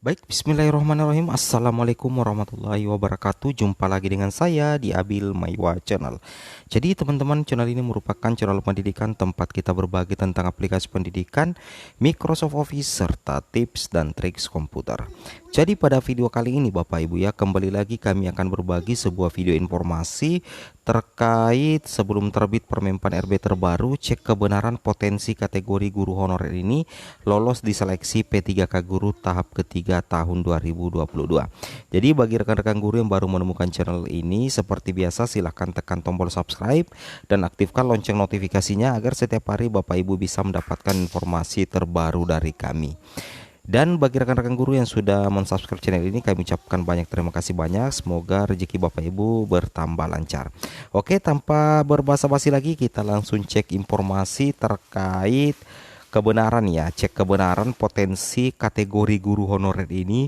Baik, bismillahirrahmanirrahim. Assalamualaikum warahmatullahi wabarakatuh. Jumpa lagi dengan saya di Abil Maiwa Channel. Jadi teman-teman, channel ini merupakan channel pendidikan tempat kita berbagi tentang aplikasi pendidikan, Microsoft Office, serta tips dan trik komputer. Jadi pada video kali ini Bapak Ibu ya, kembali lagi kami akan berbagi sebuah video informasi terkait sebelum terbit Permenpan RB terbaru, cek kebenaran potensi kategori guru honorer ini lolos di seleksi P3K Guru tahap ketiga tahun 2022. Jadi bagi rekan-rekan guru yang baru menemukan channel ini, seperti biasa silahkan tekan tombol subscribe dan aktifkan lonceng notifikasinya agar setiap hari Bapak Ibu bisa mendapatkan informasi terbaru dari kami. Dan bagi rekan-rekan guru yang sudah mensubscribe channel ini, kami ucapkan banyak terima kasih banyak. Semoga rezeki Bapak Ibu bertambah lancar. Oke, tanpa berbasa-basi lagi, kita langsung cek informasi terkait kebenaran ya. Cek kebenaran potensi kategori guru honorer ini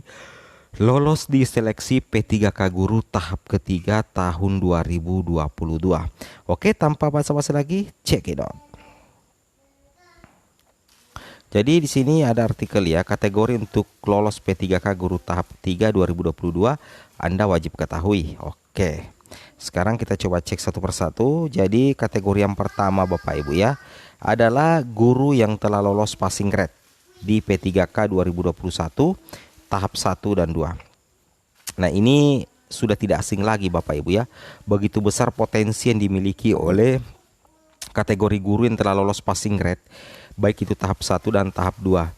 lolos di seleksi P3K Guru tahap ketiga tahun 2022. Oke, tanpa basa-basi lagi, cek it out. Jadi di sini ada artikel ya, kategori untuk lolos P3K Guru tahap 3 2022 Anda wajib ketahui. Oke. Sekarang kita coba cek satu persatu. Jadi kategori yang pertama Bapak Ibu ya, adalah guru yang telah lolos passing grade di P3K 2021 tahap 1 dan 2. Nah, ini sudah tidak asing lagi Bapak Ibu ya. Begitu besar potensi yang dimiliki oleh kategori guru yang telah lolos passing grade, baik itu tahap 1 dan tahap 2.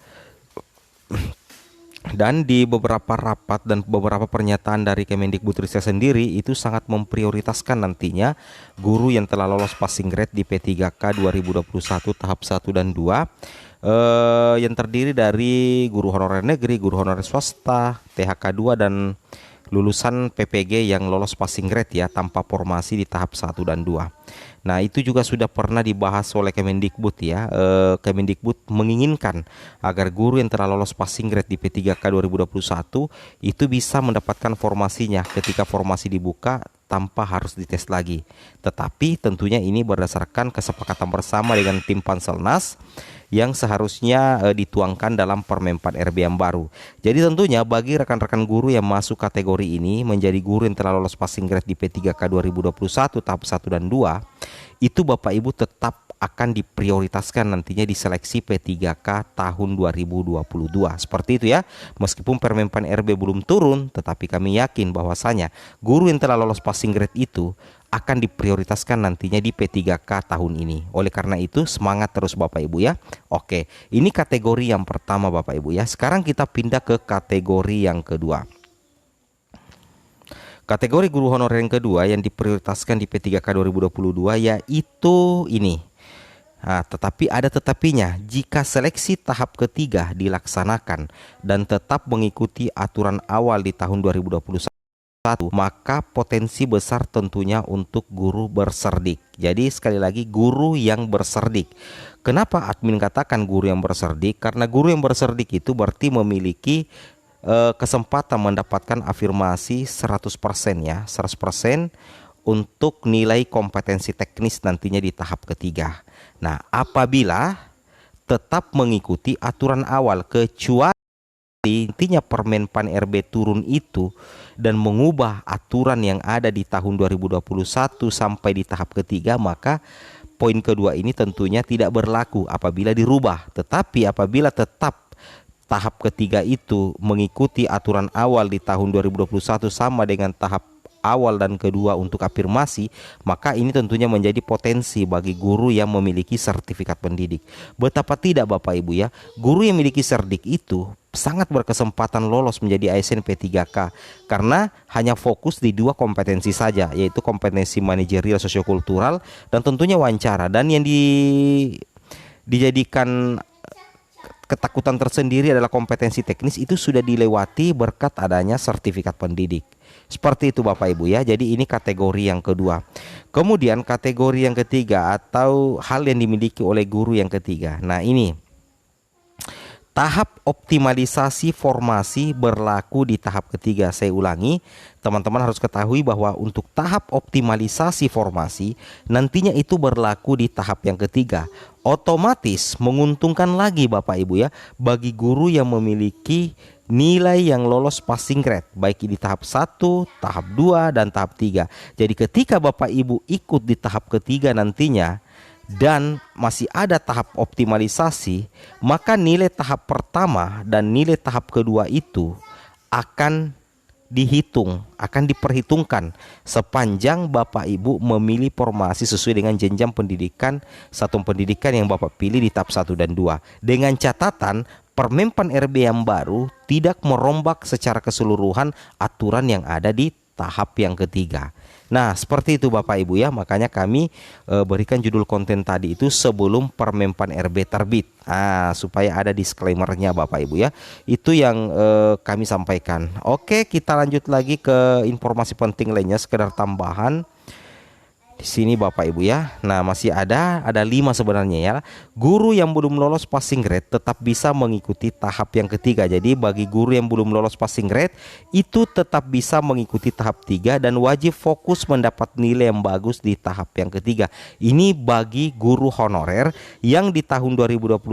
Dan di beberapa rapat dan beberapa pernyataan dari Kemendikbudristek sendiri itu sangat memprioritaskan nantinya guru yang telah lolos passing grade di P3K 2021 tahap 1 dan 2, yang terdiri dari guru honorer negeri, guru honorer swasta, THK 2 dan lulusan PPG yang lolos passing grade ya tanpa formasi di tahap 1 dan 2. Nah, itu juga sudah pernah dibahas oleh Kemendikbud ya. Kemendikbud menginginkan agar guru yang telah lolos passing grade di P3K 2021 itu bisa mendapatkan formasinya ketika formasi dibuka tanpa harus dites lagi. Tetapi tentunya ini berdasarkan kesepakatan bersama dengan tim Panselnas yang seharusnya dituangkan dalam Permenpan RB yang baru. Jadi tentunya bagi rekan-rekan guru yang masuk kategori ini menjadi guru yang telah lolos passing grade di P3K 2021 tahap 1 dan 2, itu Bapak Ibu tetap akan diprioritaskan nantinya di seleksi P3K tahun 2022. Seperti itu ya. Meskipun Permenpan RB belum turun, tetapi kami yakin bahwasanya guru yang telah lolos passing grade itu akan diprioritaskan nantinya di P3K tahun ini. Oleh karena itu semangat terus Bapak Ibu ya. Oke, ini kategori yang pertama Bapak Ibu ya. Sekarang kita pindah ke kategori yang kedua. Kategori guru honorer yang kedua yang diprioritaskan di P3K 2022 yaitu ini. Nah, tetapi ada tetapinya, jika seleksi tahap ketiga dilaksanakan dan tetap mengikuti aturan awal di tahun 2021, maka potensi besar tentunya untuk guru berserdik. Jadi sekali lagi, guru yang berserdik. Kenapa admin katakan guru yang berserdik? Karena guru yang berserdik itu berarti memiliki kesempatan mendapatkan afirmasi 100% ya, 100% untuk nilai kompetensi teknis nantinya di tahap ketiga. Nah, apabila tetap mengikuti aturan awal, kecuali intinya Permenpan RB turun itu dan mengubah aturan yang ada di tahun 2021 sampai di tahap ketiga, maka poin kedua ini tentunya tidak berlaku apabila dirubah. Tetapi apabila tetap tahap ketiga itu mengikuti aturan awal di tahun 2021 sama dengan tahap awal dan kedua untuk afirmasi, maka ini tentunya menjadi potensi bagi guru yang memiliki sertifikat pendidik. Betapa tidak Bapak Ibu ya, guru yang memiliki serdik itu sangat berkesempatan lolos menjadi ASN P3K karena hanya fokus di dua kompetensi saja, yaitu kompetensi manajerial sosiokultural dan tentunya wawancara. Dan yang dijadikan ketakutan tersendiri adalah kompetensi teknis, itu sudah dilewati berkat adanya sertifikat pendidik. Seperti itu Bapak Ibu ya. Jadi ini kategori yang kedua. Kemudian kategori yang ketiga atau hal yang dimiliki oleh guru yang ketiga. Nah, ini tahap optimalisasi formasi berlaku di tahap ketiga. Saya ulangi, teman-teman harus ketahui bahwa untuk tahap optimalisasi formasi nantinya itu berlaku di tahap yang ketiga. Otomatis menguntungkan lagi Bapak Ibu ya bagi guru yang memiliki nilai yang lolos passing grade baik di tahap 1, tahap 2 dan tahap 3. Jadi ketika Bapak Ibu ikut di tahap ketiga nantinya dan masih ada tahap optimalisasi, maka nilai tahap pertama dan nilai tahap kedua itu akan diperhitungkan sepanjang Bapak Ibu memilih formasi sesuai dengan jenjang pendidikan satuan pendidikan yang Bapak pilih di tahap 1 dan 2. Dengan catatan Permenpan RB yang baru tidak merombak secara keseluruhan aturan yang ada di tahap yang ketiga. Nah, seperti itu Bapak Ibu ya. Makanya kami berikan judul konten tadi itu sebelum Permenpan RB terbit. Supaya ada disclaimer-nya Bapak Ibu ya. Itu yang kami sampaikan. Oke, kita lanjut lagi ke informasi penting lainnya, sekedar tambahan. Di sini Bapak Ibu ya. Nah, masih ada 5 sebenarnya ya. Guru yang belum lolos passing grade tetap bisa mengikuti tahap yang ketiga. Jadi bagi guru yang belum lolos passing grade itu tetap bisa mengikuti tahap 3 dan wajib fokus mendapat nilai yang bagus di tahap yang ketiga. Ini bagi guru honorer yang di tahun 2021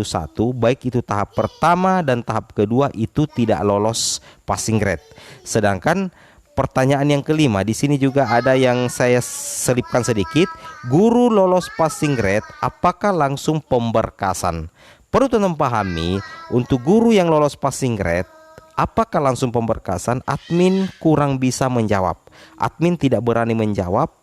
baik itu tahap pertama dan tahap kedua itu tidak lolos passing grade. Sedangkan pertanyaan yang kelima, di sini juga ada yang saya selipkan sedikit. Guru lolos passing grade, apakah langsung pemberkasan? Perlu teman pahami, untuk guru yang lolos passing grade, apakah langsung pemberkasan? Admin kurang bisa menjawab. Admin tidak berani menjawab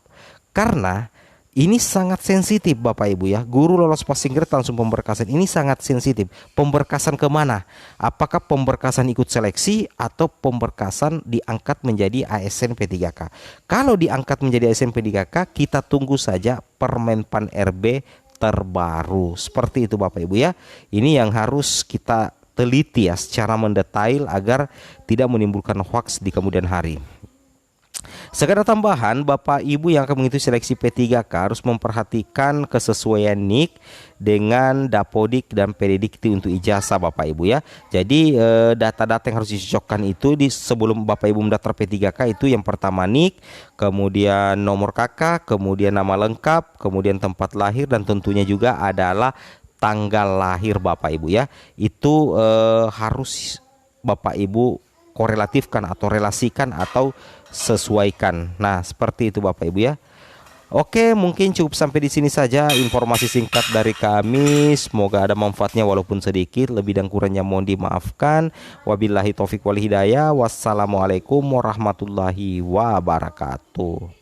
karena ini sangat sensitif Bapak Ibu ya. Guru lolos passing grade langsung pemberkasan, ini sangat sensitif. Pemberkasan kemana? Apakah pemberkasan ikut seleksi atau pemberkasan diangkat menjadi ASN P3K? Kalau diangkat menjadi ASN P3K, kita tunggu saja Permenpan RB terbaru. Seperti itu Bapak Ibu ya. Ini yang harus kita teliti ya secara mendetail agar tidak menimbulkan hoaks di kemudian hari. Sekedar tambahan, Bapak Ibu yang akan mengikuti seleksi P3K harus memperhatikan kesesuaian NIK dengan Dapodik dan PDDikti untuk ijazah Bapak Ibu ya. Jadi data-data yang harus dicocokkan itu sebelum Bapak Ibu mendaftar P3K itu yang pertama NIK, kemudian nomor KK, kemudian nama lengkap, kemudian tempat lahir dan tentunya juga adalah tanggal lahir Bapak Ibu ya. Itu harus Bapak Ibu korelatifkan atau relasikan atau sesuaikan. Nah, seperti itu Bapak Ibu ya. Oke, mungkin cukup sampai di sini saja informasi singkat dari kami. Semoga ada manfaatnya walaupun sedikit. Lebih dan kurangnya mohon dimaafkan. Wabillahi taufik wal hidayah. Wassalamualaikum warahmatullahi wabarakatuh.